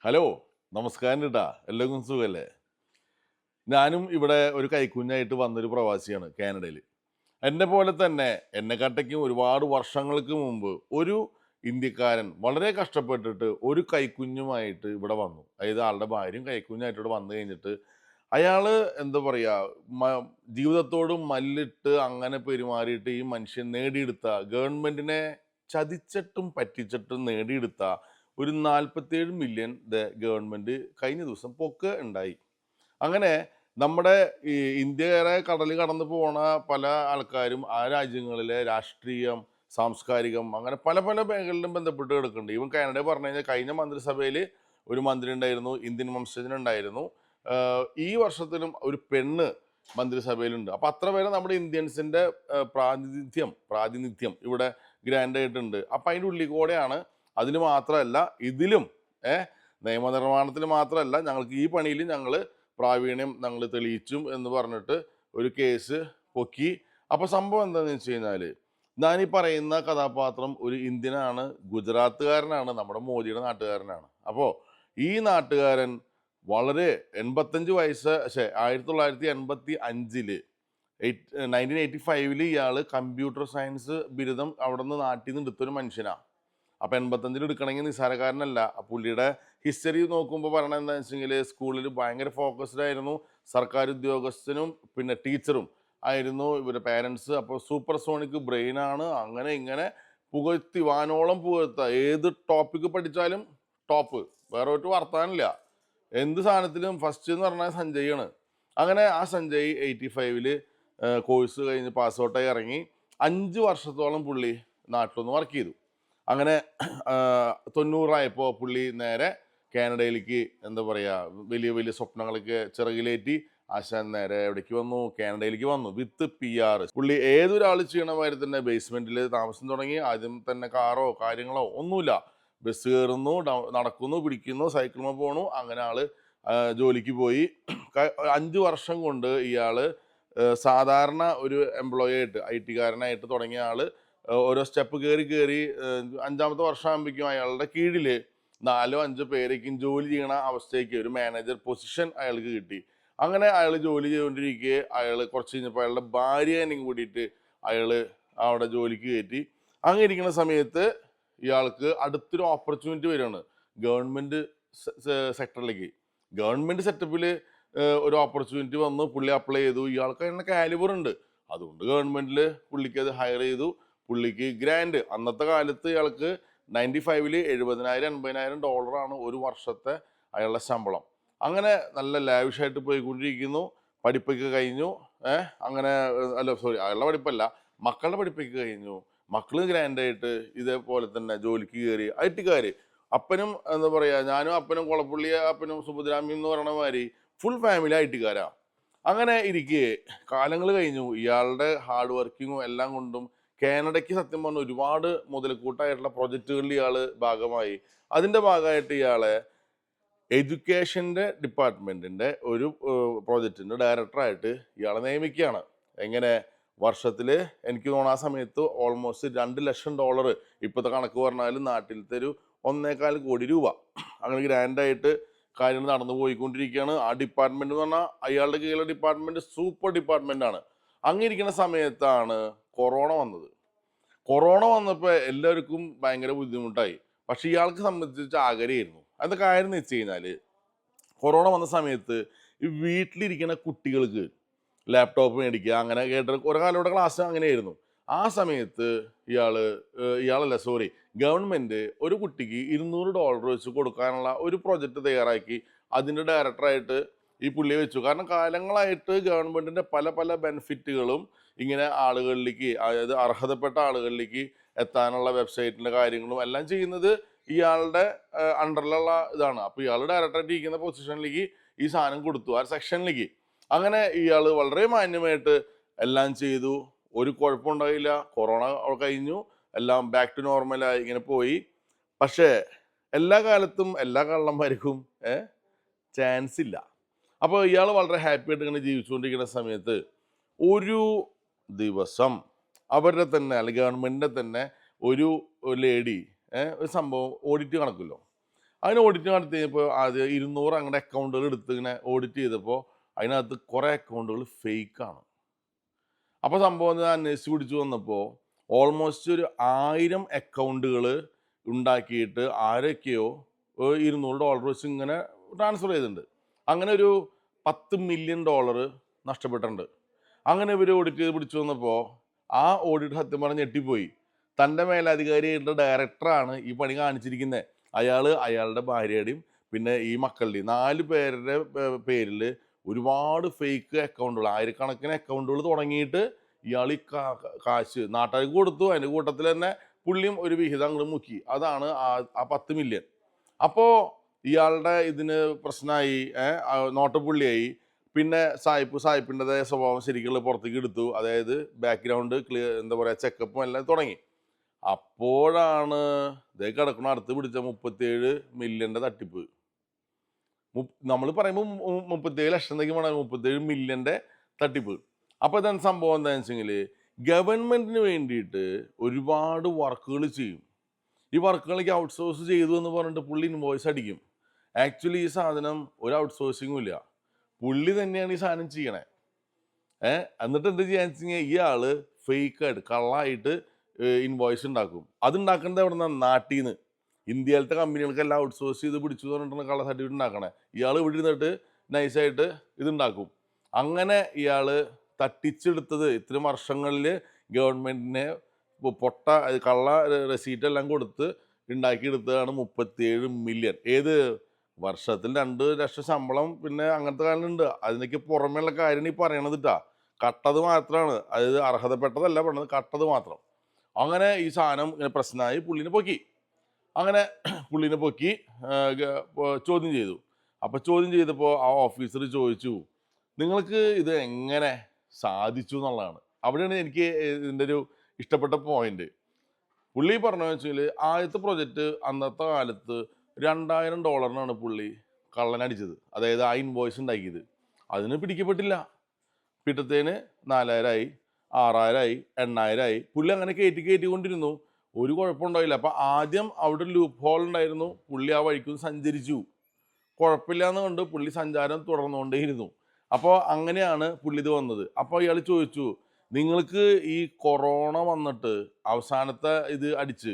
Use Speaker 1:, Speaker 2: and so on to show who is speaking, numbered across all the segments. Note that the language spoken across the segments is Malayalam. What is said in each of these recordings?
Speaker 1: ഹലോ, നമസ്കാരം കേട്ടാ. എല്ലാവർക്കും സുഖല്ലേ? ഞാനും ഇവിടെ ഒരു കൈക്കുഞ്ഞായിട്ട് വന്നൊരു പ്രവാസിയാണ് കാനഡയിൽ. എന്നെ പോലെ തന്നെ എന്നെക്കാട്ടേക്കും ഒരുപാട് വർഷങ്ങൾക്ക് മുമ്പ് ഒരു ഇന്ത്യക്കാരൻ വളരെ കഷ്ടപ്പെട്ടിട്ട് ഒരു കൈക്കുഞ്ഞുമായിട്ട് ഇവിടെ വന്നു. അതായത് ആളുടെ ഭാര്യയും കൈക്കുഞ്ഞായിട്ട് ഇവിടെ വന്നു കഴിഞ്ഞിട്ട് അയാള് എന്താ പറയാ മ ജീവിതത്തോട് മല്ലിട്ട് അങ്ങനെ പെരുമാറിയിട്ട് ഈ മനുഷ്യൻ നേടിയെടുത്ത ഗവൺമെന്റിനെ ചതിച്ചിട്ടും പറ്റിച്ചിട്ടും നേടിയെടുത്ത ഒരു 47 മില്യൺ ഗവൺമെന്റ് കഴിഞ്ഞ ദിവസം പൊക്ക് ഉണ്ടായി. അങ്ങനെ നമ്മുടെ ഈ ഇന്ത്യയുടെ കടൽ കടന്നു പോണ പല ആൾക്കാരും ആ രാജ്യങ്ങളിലെ രാഷ്ട്രീയം, സാംസ്കാരികം അങ്ങനെ പല പല മേഖലകളിലും ബന്ധപ്പെട്ട് കിടക്കുന്നുണ്ട്. ഈവൻ കാനഡ പറഞ്ഞു കഴിഞ്ഞാൽ കഴിഞ്ഞ മന്ത്രിസഭയിൽ ഒരു മന്ത്രി ഉണ്ടായിരുന്നു, ഇന്ത്യൻ വംശജനുണ്ടായിരുന്നു. ഈ വർഷത്തിലും ഒരു പെണ്ണ് മന്ത്രിസഭയിലുണ്ട്. അപ്പൊ അത്ര പേരെ നമ്മുടെ ഇന്ത്യൻസിന്റെ പ്രാതിനിധ്യം ഇവിടെ ഗ്രാൻഡ് ആയിട്ടുണ്ട്. അപ്പൊ അതിൻ്റെ ഉള്ളിൽ കൂടെയാണ്. അതിന് മാത്രമല്ല ഇതിലും നിയമനിർമ്മാണത്തിൽ മാത്രമല്ല ഞങ്ങൾക്ക് ഈ പണിയിൽ ഞങ്ങൾ പ്രാവീണ്യം ഞങ്ങൾ തെളിയിച്ചും എന്ന് പറഞ്ഞിട്ട് ഒരു കേസ് പൊക്കി. അപ്പൊ സംഭവം എന്താണെന്ന് വെച്ച് കഴിഞ്ഞാൽ ഞാനീ പറയുന്ന കഥാപാത്രം ഒരു ഇന്ത്യനാണ്, ഗുജറാത്തുകാരനാണ്, നമ്മുടെ മോദിയുടെ നാട്ടുകാരനാണ്. അപ്പോൾ ഈ നാട്ടുകാരൻ വളരെ 85 വയസ്സ് 1985 1985 ഇയാള് കമ്പ്യൂട്ടർ സയൻസ് ബിരുദം അവിടെ നിന്ന് നാട്ടിൽ നിന്ന് എടുത്തൊരു മനുഷ്യനാണ്. അപ്പൊ 85 എടുക്കണമെങ്കിൽ നിസ്സാരക്കാരനല്ല. പുള്ളിയുടെ ഹിസ്റ്ററി നോക്കുമ്പോൾ പറയണത് എന്താണെന്ന് വെച്ചെങ്കിൽ സ്കൂളിൽ ഭയങ്കര ഫോക്കസ്ഡ് ആയിരുന്നു. സർക്കാർ ഉദ്യോഗസ്ഥനും പിന്നെ ടീച്ചറും ആയിരുന്നു ഇവരുടെ പേരൻസ്. അപ്പോൾ സൂപ്പർ സോണിക് ബ്രെയിൻ ആണ്. അങ്ങനെ ഇങ്ങനെ പുകഴ്ത്തി വാനോളം പുകഴ്ത്ത, ഏത് ടോപ്പിക്ക് പഠിച്ചാലും ടോപ്പ്, വേറെ ഒരു വർത്താനില്ല. എന്ത് സാധനത്തിലും ഫസ്റ്റ് എന്ന് പറഞ്ഞാൽ സഞ്ജയാണ്. അങ്ങനെ ആ സഞ്ജയ് 85 കോഴ്സ് കഴിഞ്ഞ് പാസ് ഔട്ടായി ഇറങ്ങി 5 വർഷത്തോളം പുള്ളി നാട്ടിലൊന്ന് വർക്ക് ചെയ്തു. അങ്ങനെ 90 പുള്ളി നേരെ കാനഡയിലേക്ക് എന്താ പറയുക വലിയ വലിയ സ്വപ്നങ്ങളൊക്കെ ചിറകിലേറ്റി ആശാൻ നേരെ എവിടേക്ക് വന്നു? കാനഡയിലേക്ക് വന്നു വിത്ത് PR. പുള്ളി ഏതൊരാൾ ചെയ്യണ മാതിരി തന്നെ ബേസ്മെന്റിൽ താമസം തുടങ്ങി. ആദ്യം തന്നെ കാറോ കാര്യങ്ങളോ ഒന്നുമില്ല. ബസ് കയറുന്നു, നടക്കുന്നു, പിടിക്കുന്നു, സൈക്കിളിൽ പോണു. അങ്ങനെ ആള് ജോലിക്ക് പോയി. 5 വർഷം കൊണ്ട് ഇയാള് സാധാരണ ഒരു എംപ്ലോയി ആയിട്ട് IT കാരനായിട്ട് തുടങ്ങിയ ആള് ഓരോ സ്റ്റെപ്പ് കയറി കയറി 5-ാമത്തെ വർഷം ആകുമ്പോഴേക്കും അയാളുടെ കീഴിൽ 4-5 പേരേക്കും ജോലി ചെയ്യണ അവസ്ഥയ്ക്ക് ഒരു മാനേജർ പൊസിഷൻ അയാൾക്ക് കിട്ടി. അങ്ങനെ അയാൾ ജോലി ചെയ്തുകൊണ്ടിരിക്കെ അയാൾ കുറച്ച് കഴിഞ്ഞപ്പോൾ അയാളുടെ ഭാര്യനെയും കൂടിയിട്ട് അയാൾ അവിടെ ജോലിക്ക് കയറ്റി. അങ്ങനെ ഇരിക്കുന്ന സമയത്ത് ഇയാൾക്ക് അടുത്തൊരു ഓപ്പർച്യൂണിറ്റി വരികയാണ് ഗവൺമെന്റ് സെക്ടറിലേക്ക്. ഗവൺമെന്റ് സെറ്റപ്പിൽ ഒരു ഓപ്പർച്യൂണിറ്റി വന്നു. പുള്ളി അപ്ലൈ ചെയ്തു. ഇയാൾക്ക് അതിനുള്ള കാലിബർ ഉണ്ട്. അതുകൊണ്ട് ഗവൺമെന്റിൽ പുള്ളിക്ക് അത് ഹയർ ചെയ്തു. പുള്ളിക്ക് ഗ്രാൻഡ് അന്നത്തെ കാലത്ത് ഇയാൾക്ക് 95 $70,000-80,000 ഒരു വർഷത്തെ അയാളുടെ ശമ്പളം. അങ്ങനെ നല്ല ലാവിഷായിട്ട് പോയിക്കൊണ്ടിരിക്കുന്നു. പഠിപ്പൊക്കെ കഴിഞ്ഞു. അങ്ങനെ അല്ല സോറി, അയാളുടെ പഠിപ്പല്ല, മക്കളുടെ പഠിപ്പൊക്കെ കഴിഞ്ഞു. മക്കള് ഗ്രാൻഡായിട്ട് ഇതേപോലെ തന്നെ ജോലിക്ക് കയറി. IT-കാര് അപ്പനും എന്താ പറയാ, ഞാനും അപ്പനും കുളപ്പുള്ളിയെ അപ്പനും സുഭദ്രാമി എന്ന് പറയണ മാതിരി ഫുൾ ഫാമിലി IT-കാരാ. അങ്ങനെ ഇരിക്കെ കാലങ്ങൾ കഴിഞ്ഞു. ഇയാളുടെ ഹാർഡ് വർക്കിങ്ങും എല്ലാം കൊണ്ടും കാനഡയ്ക്ക് സത്യം പറഞ്ഞ ഒരുപാട് മുതൽക്കൂട്ടായിട്ടുള്ള പ്രൊജക്റ്റുകളിൽ ഇയാള് ഭാഗമായി. അതിന്റെ ഭാഗമായിട്ട് ഇയാളെ എഡ്യൂക്കേഷന്റെ ഡിപ്പാർട്ട്മെന്റിന്റെ ഒരു പ്രോജക്റ്റിന്റെ ഡയറക്ടറായിട്ട് ഇയാളെ നിയമിക്കുകയാണ്. എങ്ങനെ? വർഷത്തില് എനിക്ക് തോന്നുന്നു ആ സമയത്ത് ഓൾമോസ്റ്റ് $2 ലക്ഷം, ഇപ്പോഴത്തെ കണക്ക് പറഞ്ഞാലും നാട്ടിലത്തെ ഒരു 1.25 കോടി രൂപ. അങ്ങനെ ഗ്രാൻഡായിട്ട് കാര്യങ്ങൾ നടന്നു പോയിക്കൊണ്ടിരിക്കുകയാണ്. ആ ഡിപ്പാർട്ട്മെന്റ് എന്ന് പറഞ്ഞാൽ അയാളുടെ കീഴിലെ ഡിപ്പാർട്ട്മെന്റ് സൂപ്പർ ഡിപ്പാർട്ട്മെന്റ് ആണ്. അങ്ങിരിക്കുന്ന സമയത്താണ് കൊറോണ വന്നത്. കൊറോണ വന്നപ്പോൾ എല്ലാവർക്കും ഭയങ്കര ബുദ്ധിമുട്ടായി. പക്ഷെ ഇയാൾക്ക് സംബന്ധിച്ച് ആഗ്രഹമായിരുന്നു. അത് കാര്യം എന്ന് വെച്ച് കഴിഞ്ഞാല് കൊറോണ വന്ന സമയത്ത് ഈ വീട്ടിലിരിക്കുന്ന കുട്ടികൾക്ക് ലാപ്ടോപ്പ് മേടിക്കുക അങ്ങനെ കേട്ട കുറെ കാലം ഇവിടെ ക്ലാസ് അങ്ങനെയായിരുന്നു. ആ സമയത്ത് ഗവൺമെന്റ് ഒരു കുട്ടിക്ക് $200 വെച്ച് കൊടുക്കാനുള്ള ഒരു പ്രൊജക്റ്റ് തയ്യാറാക്കി. അതിന്റെ ഡയറക്ടറായിട്ട് ഈ പുള്ളിയെ വെച്ചു. കാരണം കാലങ്ങളായിട്ട് ഗവൺമെന്റിന്റെ പല പല ബെനിഫിറ്റുകളും ഇങ്ങനെ ആളുകളിലേക്ക്, അതായത് അർഹതപ്പെട്ട ആളുകളിലേക്ക് എത്താനുള്ള വെബ്സൈറ്റിന്റെ കാര്യങ്ങളും എല്ലാം ചെയ്യുന്നത് ഇയാളുടെ അണ്ടറിലുള്ള ഇതാണ്. അപ്പൊ ഇയാൾ ഡയറക്ടറായിട്ട് ഇരിക്കുന്ന പൊസിഷനിലേക്ക് ഈ സാധനം കൊടുത്തു, ആ സെക്ഷനിലേക്ക്. അങ്ങനെ ഇയാൾ വളരെ മാന്യമായിട്ട് എല്ലാം ചെയ്തു. ഒരു കുഴപ്പമുണ്ടായില്ല. കൊറോണ കഴിഞ്ഞു, എല്ലാം ബാക്ക് ടു നോർമലായി ഇങ്ങനെ പോയി. പക്ഷേ എല്ലാ കാലത്തും എല്ലാ കള്ളന്മാർക്കും ചാൻസ് ഇല്ല. അപ്പോൾ ഇയാൾ വളരെ ഹാപ്പി ആയിട്ട് ഇങ്ങനെ ജീവിച്ചുകൊണ്ടിരിക്കുന്ന സമയത്ത് ഒരു ദിവസം അവരുടെ തന്നെ അല്ലെങ്കിൽ ഗവൺമെന്റിന്റെ തന്നെ ഒരു ലേഡി ഒരു സംഭവം ഓഡിറ്റ് കണക്കുമല്ലോ, അതിന് ഓഡിറ്റ് നടത്തി കഴിഞ്ഞപ്പോൾ അത് 200 അങ്ങനെ അക്കൗണ്ടുകൾ എടുത്ത് ഇങ്ങനെ ഓഡിറ്റ് ചെയ്തപ്പോൾ അതിനകത്ത് കുറേ അക്കൗണ്ടുകൾ ഫേക്കാണ്. അപ്പോൾ സംഭവം ഞാൻ അന്വേഷിച്ച് പിടിച്ചു വന്നപ്പോൾ ഓൾമോസ്റ്റ് ഒരു 1000 അക്കൗണ്ടുകൾ ഉണ്ടാക്കിയിട്ട് ആരൊക്കെയോ $200 വെച്ച് ഇങ്ങനെ ട്രാൻസ്ഫർ ചെയ്തിട്ടുണ്ട്. അങ്ങനെ ഒരു $10 മില്യൺ നഷ്ടപ്പെട്ടിട്ടുണ്ട്. അങ്ങനെ ഇവർ ഓഡിറ്റ് ചെയ്ത് പിടിച്ചു വന്നപ്പോൾ ആ ഓഡിറ്റ് സത്യം പറഞ്ഞ് ഞെട്ടിപ്പോയി. തൻ്റെ മേലധികാരിയായിട്ടുള്ള ഡയറക്ടറാണ് ഈ പണി കാണിച്ചിരിക്കുന്നത്. അയാളുടെ ഭാര്യയുടെയും പിന്നെ ഈ മക്കളുടെയും 4 പേരുടെ പേരിൽ ഒരുപാട് ഫേക്ക് അക്കൗണ്ടുകൾ, ആയിരക്കണക്കിന് അക്കൗണ്ടുകൾ തുടങ്ങിയിട്ട് ഇയാൾ ഈ കാശ് നാട്ടുകാർക്ക് കൊടുത്തു. അതിൻ്റെ കൂട്ടത്തിൽ തന്നെ പുള്ളിയും ഒരു വിഹിതം അങ്ങോട്ട് മുക്കി. അതാണ് ആ 10 മില്യൺ. അപ്പോൾ ഇയാളുടെ ഇതിന് പ്രശ്നമായി, നോട്ടപ്പുള്ളിയായി. പിന്നെ സായിപ്പിൻ്റെതായ സ്വഭാവം ശരിക്കുള്ള പുറത്തേക്ക് എടുത്തു. അതായത് ബാക്ക്ഗ്രൗണ്ട് എന്താ പറയുക, ചെക്കപ്പും എല്ലാം തുടങ്ങി. അപ്പോഴാണ് ഇതേ കിടക്കണ അടുത്ത് പിടിച്ച 37 മില്യൻ്റെ തട്ടിപ്പ്. നമ്മൾ പറയുമ്പോൾ 37 ലക്ഷം എന്നൊക്കെ വേണം, 37 മില്യൻ്റെ തട്ടിപ്പ്. അപ്പോൾ ഇതാണ് സംഭവം. എന്താണെന്ന് വെച്ചെങ്കിൽ ഗവൺമെൻറ്റിന് വേണ്ടിയിട്ട് ഒരുപാട് വർക്കുകൾ ചെയ്യും. ഈ വർക്കുകളൊക്കെ ഔട്ട്സോഴ്സ് ചെയ്തു എന്ന് പറഞ്ഞിട്ട് പുള്ളി ഇൻവോയ്സ് അടിക്കും. ആക്ച്വലി ഈ സാധനം ഒരു ഔട്ട്സോഴ്സിങ്ങും ഇല്ല, പുള്ളി തന്നെയാണ് ഈ സാധനം ചെയ്യണേ. എന്നിട്ട് എന്ത് ചെയ്യാന്ന് വെച്ച് കഴിഞ്ഞാൽ ഇയാൾ ഫേക്കായിട്ട് കള്ളായിട്ട് ഇൻവോയ്സ് ഉണ്ടാക്കും. അതുണ്ടാക്കുന്നത് എവിടെ നിന്നാണ്? നാട്ടിൽ നിന്ന്. ഇന്ത്യയിലത്തെ കമ്പനികൾക്കെല്ലാം ഔട്ട്സോഴ്സ് ചെയ്ത് പിടിച്ചു പറഞ്ഞിട്ടാണ് കള്ള സർട്ടിഫിക്കറ്റ് ഉണ്ടാക്കണേ. ഇയാൾ ഇവിടെ ഇരുന്നിട്ട് നൈസായിട്ട് ഇതുണ്ടാക്കും. അങ്ങനെ ഇയാൾ തട്ടിച്ചെടുത്തത് ഇത്രയും വർഷങ്ങളിൽ ഗവൺമെൻറ്റിനെ പൊട്ട കള്ള റെസീറ്റ് എല്ലാം കൊടുത്ത് ഉണ്ടാക്കിയെടുത്തതാണ് 37 മില്യൺ. ഏത് വർഷത്തിൽ 2 ലക്ഷം ശമ്പളം പിന്നെ അങ്ങനത്തെ കാര്യങ്ങളുണ്ട്. അതിനൊക്കെ പുറമെയുള്ള കാര്യം ഈ പറയണത് കേട്ടാ. കട്ടത് മാത്രമാണ്, അതായത് അർഹതപ്പെട്ടതല്ല പറഞ്ഞത്, കട്ടത് മാത്രം. അങ്ങനെ ഈ സാധനം ഇങ്ങനെ പ്രശ്നമായി പുള്ളിനെ പൊക്കി. അങ്ങനെ പുള്ളിനെ പൊക്കി ചോദ്യം ചെയ്തു. അപ്പോൾ ചോദ്യം ചെയ്തപ്പോൾ ആ ഓഫീസർ ചോദിച്ചു, നിങ്ങൾക്ക് ഇത് എങ്ങനെ സാധിച്ചു എന്നുള്ളതാണ്. അവിടെയാണ് എനിക്ക് ഇതിൻ്റെ ഒരു ഇഷ്ടപ്പെട്ട പോയിന്റ്. പുള്ളി പറഞ്ഞതെന്ന് വെച്ചാൽ ആദ്യത്തെ പ്രൊജക്റ്റ് അന്നത്തെ കാലത്ത് $2000 പുള്ളി കള്ളനടിച്ചത്, അതായത് ആ ഇൻവോയ്സ് ഉണ്ടാക്കിയത്. അതിന് പിടിക്കപ്പെട്ടില്ല. പിറ്റത്തേന് 4000 6000 8000 പുള്ളി അങ്ങനെ കയറ്റിക്കൊണ്ടിരുന്നു. ഒരു കുഴപ്പമുണ്ടായില്ല. അപ്പോൾ ആദ്യം അവിടെ ഒരു ലൂപ്പ് ഹോൾ ഉണ്ടായിരുന്നു. പുള്ളി ആ വഴിക്കും സഞ്ചരിച്ചു. കുഴപ്പമില്ല എന്ന് കൊണ്ട് പുള്ളി സഞ്ചാരം തുടർന്നുകൊണ്ടേയിരുന്നു. അപ്പോൾ അങ്ങനെയാണ് പുള്ളി ഇത് വന്നത്. അപ്പോൾ ഇയാൾ ചോദിച്ചു, നിങ്ങൾക്ക് ഈ കൊറോണ വന്നിട്ട് അവസാനത്തെ ഇത് അടിച്ച്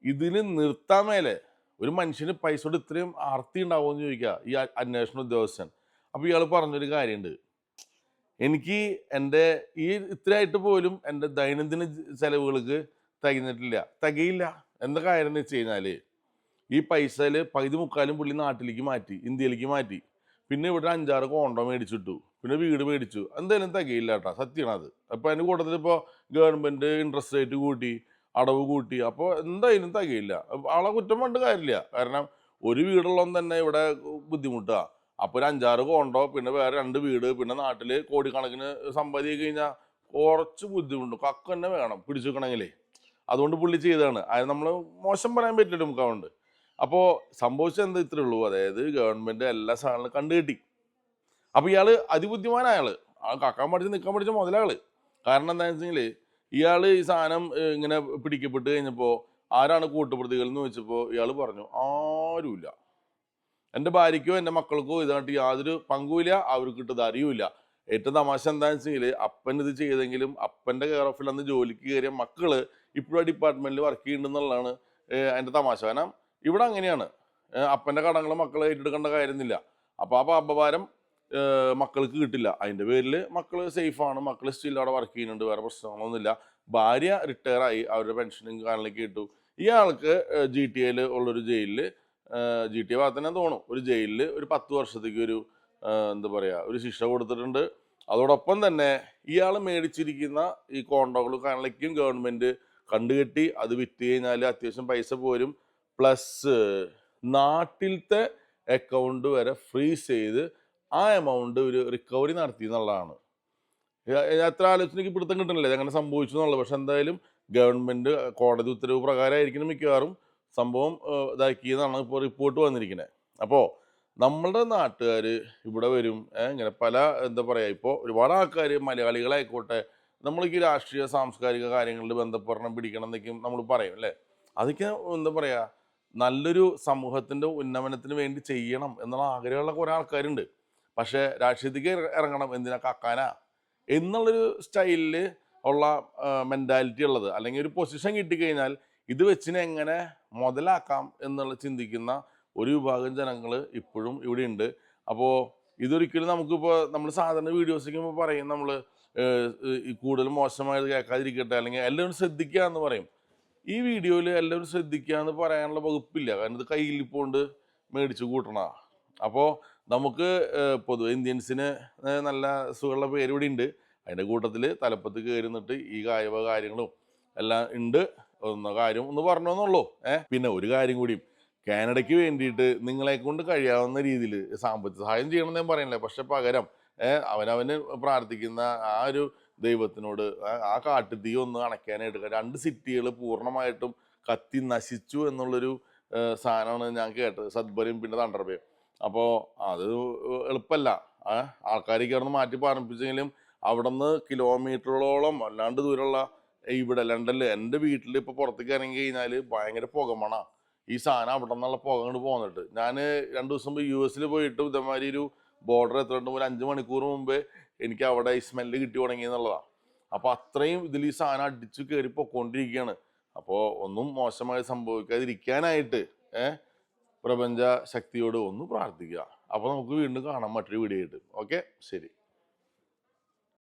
Speaker 1: ഇതിന് നിർത്താൻ മേലെ ഒരു മനുഷ്യന് പൈസ കൊണ്ട് ഇത്രയും ആർത്തി ഉണ്ടാവുമെന്ന് ചോദിക്കുക ഈ അന്വേഷണ ഉദ്യോഗസ്ഥൻ. അപ്പോൾ ഇയാൾ പറഞ്ഞൊരു കാര്യമുണ്ട്, എനിക്ക് എൻ്റെ ഈ ഇത്രയായിട്ട് പോലും എൻ്റെ ദൈനംദിന ചെലവുകൾക്ക് തികയില്ല. എന്താ കാര്യം എന്ന് വെച്ച് കഴിഞ്ഞാൽ ഈ പൈസയിൽ പകുതി മുക്കാലും പുള്ളി നാട്ടിലേക്ക് മാറ്റി, ഇന്ത്യയിലേക്ക് മാറ്റി. പിന്നെ ഇവിടെ 5-6 കോണ്ടോ മേടിച്ചിട്ടു, പിന്നെ വീട് മേടിച്ചു. എന്തായാലും തികയില്ല കേട്ടോ, സത്യമാണ് അത്. അപ്പോൾ അതിൻ്റെ കൂട്ടത്തിൽ ഇപ്പോൾ ഗവൺമെൻറ് ഇൻട്രസ്റ്റ് റേറ്റ് കൂട്ടി, അടവ് കൂട്ടി. അപ്പോൾ എന്തായാലും തികയില്ല. ആളെ കുറ്റം കൊണ്ട് കാര്യമില്ല. കാരണം ഒരു വീടുള്ളവൻ തന്നെ ഇവിടെ ബുദ്ധിമുട്ടാണ്. അപ്പോൾ ഒരു 5-6 കോണ്ടോ, പിന്നെ വേറെ 2 വീട്, പിന്നെ നാട്ടിൽ കോടിക്കണക്കിന് സമ്പാദിച്ച് കഴിഞ്ഞാൽ കുറച്ച് ബുദ്ധിമുട്ട് കക്ക തന്നെ വേണം പിടിച്ചു വെക്കണമെങ്കിലേ. അതുകൊണ്ട് പുള്ളി ചെയ്തതാണ്. അത് നമ്മൾ മോശം പറയാൻ പറ്റില്ല നമുക്ക്. അതുകൊണ്ട് അപ്പോൾ സംഭവിച്ചത് എന്താ ഇത്രേ ഉള്ളൂ, അതായത് ഗവൺമെൻറ് എല്ലാ സാധനങ്ങളും കണ്ടുകെട്ടി. അപ്പോൾ ഇയാൾ അതിബുദ്ധിമാനായ ആൾ കക്കാൻ പഠിച്ച് നിൽക്കാൻ പഠിച്ച മുതലാള്. കാരണം എന്താണെന്ന് വെച്ചെങ്കിൽ ഇയാൾ ഈ സാധനം ഇങ്ങനെ പിടിക്കപ്പെട്ട് കഴിഞ്ഞപ്പോൾ ആരാണ് കൂട്ടുപ്രതികൾ എന്ന് ചോദിച്ചപ്പോൾ ഇയാൾ പറഞ്ഞു, ആരുമില്ല, എൻ്റെ ഭാര്യയ്ക്കോ എൻ്റെ മക്കൾക്കോ ഇതായിട്ട് യാതൊരു പങ്കുമില്ല, അവർക്കിട്ട് ഇത് അറിയില്ല. ഏറ്റവും തമാശ എന്താണെന്ന് വെച്ചെങ്കിൽ അപ്പൻ ഇത് ചെയ്തെങ്കിലും അപ്പൻ്റെ കെയർ ഓഫിൽ അന്ന് ജോലിക്ക് കയറിയ മക്കള് ഇപ്പോഴും ആ ഡിപ്പാർട്ട്മെൻറ്റിൽ വർക്ക് ചെയ്യുന്നുണ്ടെന്നുള്ളതാണ് അതിൻ്റെ തമാശ. കാരണം ഇവിടെ അങ്ങനെയാണ്, അപ്പൻ്റെ കടങ്ങൾ മക്കളെ ഏറ്റെടുക്കേണ്ട കാര്യമൊന്നുമില്ല. അപ്പോൾ ആ പാപഭാരം മക്കൾക്ക് കിട്ടില്ല. അതിൻ്റെ പേരിൽ മക്കൾ സേഫാണ്, മക്കൾ സ്റ്റിൽ അവിടെ വർക്ക് ചെയ്യുന്നുണ്ട്, വേറെ പ്രശ്നങ്ങളൊന്നുമില്ല. ഭാര്യ റിട്ടയറായി, അവരുടെ പെൻഷനും കാര്യങ്ങളൊക്കെ കിട്ടു. ഇയാൾക്ക് GTA ഉള്ളൊരു ജയിലിൽ, GTA ഭാഗത്ത് തന്നെ തോന്നും, ഒരു ജയിലിൽ ഒരു 10 വർഷത്തേക്ക് ഒരു എന്താ പറയുക ഒരു ശിക്ഷ കൊടുത്തിട്ടുണ്ട്. അതോടൊപ്പം തന്നെ ഇയാൾ മേടിച്ചിരിക്കുന്ന ഈ കോണ്ടോകളും കാര്യങ്ങളൊക്കെയും ഗവൺമെൻറ് കണ്ടുകെട്ടി അത് വിറ്റ് കഴിഞ്ഞാൽ അത്യാവശ്യം പൈസ പോരും. പ്ലസ് നാട്ടിലത്തെ അക്കൗണ്ട് വരെ ഫ്രീസ് ചെയ്ത് ആ എമൗണ്ട് ഒരു റിക്കവറി നടത്തി എന്നുള്ളതാണ്. എത്ര ആലോചനയ്ക്ക് പിടുത്തം കിട്ടണില്ല അങ്ങനെ സംഭവിച്ചു എന്നുള്ളത്. പക്ഷെ എന്തായാലും ഗവൺമെൻറ് കോടതി ഉത്തരവ് പ്രകാരമായിരിക്കണം മിക്കവാറും സംഭവം ഇതാക്കിയതാണ് ഇപ്പോൾ റിപ്പോർട്ട് വന്നിരിക്കുന്നത്. അപ്പോൾ നമ്മളുടെ നാട്ടുകാർ ഇവിടെ വരും, ഇങ്ങനെ പല എന്താ പറയുക, ഇപ്പോൾ ഒരുപാട് ആൾക്കാർ മലയാളികളായിക്കോട്ടെ, നമ്മൾക്ക് രാഷ്ട്രീയ സാംസ്കാരിക കാര്യങ്ങളിൽ ബന്ധപ്പെടണം പിടിക്കണം എന്നൊക്കെയും നമ്മൾ പറയും അല്ലേ. അതൊക്കെ എന്താ പറയുക, നല്ലൊരു സമൂഹത്തിൻ്റെ ഉന്നമനത്തിന് വേണ്ടി ചെയ്യണം എന്നുള്ള ആഗ്രഹമുള്ള കുറേ ആൾക്കാരുണ്ട്. പക്ഷേ രാഷ്ട്രീയത്തിലേക്ക് ഇറങ്ങണം എന്തിനാ കക്കാനാ എന്നുള്ളൊരു സ്റ്റൈലിൽ ഉള്ള മെൻറ്റാലിറ്റി ഉള്ളത്, അല്ലെങ്കിൽ ഒരു പൊസിഷൻ കിട്ടിക്കഴിഞ്ഞാൽ ഇത് വെച്ചിനെ എങ്ങനെ മുതലാക്കാം എന്നുള്ള ചിന്തിക്കുന്ന ഒരു വിഭാഗം ജനങ്ങൾ ഇപ്പോഴും ഇവിടെ ഉണ്ട്. അപ്പോൾ ഇതൊരിക്കലും നമുക്കിപ്പോൾ നമ്മൾ സാധാരണ വീഡിയോസ് ചെയ്യുമ്പോൾ പറയും നമ്മൾ ഈ കൂടുതൽ മോശമായത് കേൾക്കാതിരിക്കട്ടെ, അല്ലെങ്കിൽ എല്ലാവരും ശ്രദ്ധിക്കുക എന്ന് പറയും. ഈ വീഡിയോയിൽ എല്ലാവരും ശ്രദ്ധിക്കുക എന്ന് പറയാനുള്ള വകുപ്പില്ല, കാരണം ഇത് കയ്യിലിപ്പോണ്ട് മേടിച്ച് കൂട്ടണതാണ്. അപ്പോൾ നമുക്ക് പൊതുവെ ഇന്ത്യൻസിന് നല്ല സുഖമുള്ള പേര് ഇവിടെ ഉണ്ട്. അതിൻ്റെ കൂട്ടത്തിൽ തലപ്പത്ത് കയറി നിന്നിട്ട് ഈ കാര്യങ്ങളും എല്ലാം ഉണ്ട്. കാര്യം ഒന്ന് പറഞ്ഞോന്നുള്ളൂ. പിന്നെ ഒരു കാര്യം കൂടിയും, കാനഡയ്ക്ക് വേണ്ടിയിട്ട് നിങ്ങളെ കൊണ്ട് കഴിയാവുന്ന രീതിയിൽ സാമ്പത്തിക സഹായം ചെയ്യണമെന്ന് ഞാൻ പറയണില്ല. പക്ഷെ പകരം അവനവന് പ്രാർത്ഥിക്കുന്ന ആ ഒരു ദൈവത്തിനോട് ആ കാട്ടുതീ ഒന്ന് അണയ്ക്കാനായിട്ട് 2 സിറ്റികൾ പൂർണ്ണമായിട്ടും കത്തി നശിച്ചു എന്നുള്ളൊരു സാധനമാണ് ഞാൻ കേട്ടത്, സദ്ബരയും പിന്നെ തണ്ടർബയും. അപ്പോൾ അത് എളുപ്പമല്ല. ആൾക്കാരേക്ക് അവിടെ നിന്ന് മാറ്റി പാർപ്പിച്ചെങ്കിലും അവിടെ നിന്ന് കിലോമീറ്ററുകളോളം അല്ലാണ്ട് ദൂരമുള്ള ഇവിടെ ലണ്ടനിൽ എൻ്റെ വീട്ടിൽ ഇപ്പോൾ പുറത്തേക്ക് ഇറങ്ങി കഴിഞ്ഞാൽ ഭയങ്കര പുകമണ. ഈ സാധനം അവിടെ നിന്നുള്ള പുക കൊണ്ട് പോന്നിട്ട് ഞാൻ 2 ദിവസം മുമ്പ് US പോയിട്ട് ഇതേമാതിരി ഒരു ബോർഡർ എത്രണ്ട് ഒരു 5 മണിക്കൂർ മുമ്പേ എനിക്ക് അവിടെ ഈ സ്മെല്ല് കിട്ടി തുടങ്ങി എന്നുള്ളതാണ്. അപ്പോൾ അത്രയും ഇതിൽ ഈ സാധനം അടിച്ചു കയറി പൊക്കോണ്ടിരിക്കുകയാണ്. അപ്പോൾ ഒന്നും മോശമായി സംഭവിക്കാതിരിക്കാനായിട്ട് പ്രപഞ്ച ശക്തിയോട് ഒന്ന് പ്രാർത്ഥിക്കുക. അപ്പോൾ നമുക്ക് വീണ്ടും കാണാം മറ്റൊരു വീഡിയോ ആയിട്ട്. ഓക്കെ, ശരി.